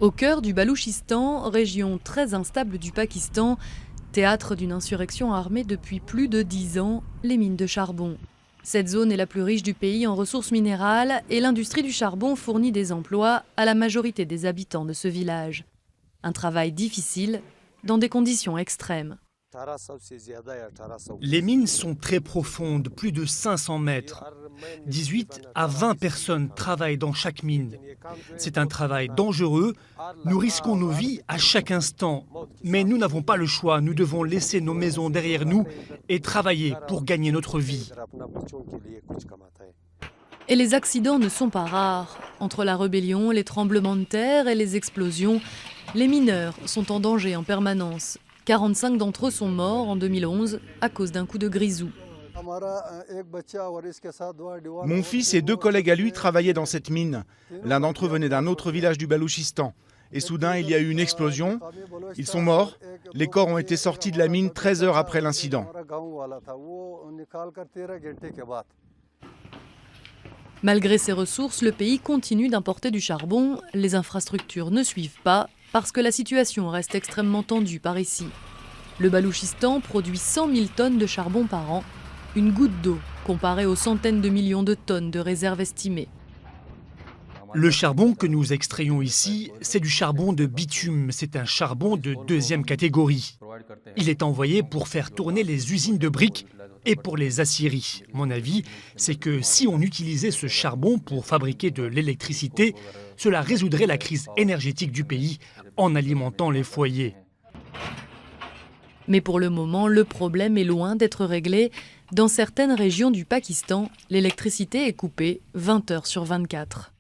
Au cœur du Baloutchistan, région très instable du Pakistan, théâtre d'une insurrection armée depuis plus de 10 ans, les mines de charbon. Cette zone est la plus riche du pays en ressources minérales et l'industrie du charbon fournit des emplois à la majorité des habitants de ce village. Un travail difficile, dans des conditions extrêmes. Les mines sont très profondes, plus de 500 mètres. 18 à 20 personnes travaillent dans chaque mine. C'est un travail dangereux. Nous risquons nos vies à chaque instant. Mais nous n'avons pas le choix. Nous devons laisser nos maisons derrière nous et travailler pour gagner notre vie. Et les accidents ne sont pas rares. Entre la rébellion, les tremblements de terre et les explosions, les mineurs sont en danger en permanence. 45 d'entre eux sont morts en 2011 à cause d'un coup de grisou. Mon fils et 2 collègues à lui travaillaient dans cette mine. L'un d'entre eux venait d'un autre village du Baloutchistan. Et soudain, il y a eu une explosion. Ils sont morts. Les corps ont été sortis de la mine 13 heures après l'incident. Malgré ses ressources, le pays continue d'importer du charbon. Les infrastructures ne suivent pas parce que la situation reste extrêmement tendue par ici. Le Baloutchistan produit 100 000 tonnes de charbon par an, une goutte d'eau comparée aux centaines de millions de tonnes de réserves estimées. Le charbon que nous extrayons ici, c'est du charbon de bitume. C'est un charbon de 2e catégorie. Il est envoyé pour faire tourner les usines de briques et pour les aciéries. Mon avis, c'est que si on utilisait ce charbon pour fabriquer de l'électricité, cela résoudrait la crise énergétique du pays en alimentant les foyers. Mais pour le moment, le problème est loin d'être réglé. Dans certaines régions du Pakistan, l'électricité est coupée 20 heures sur 24.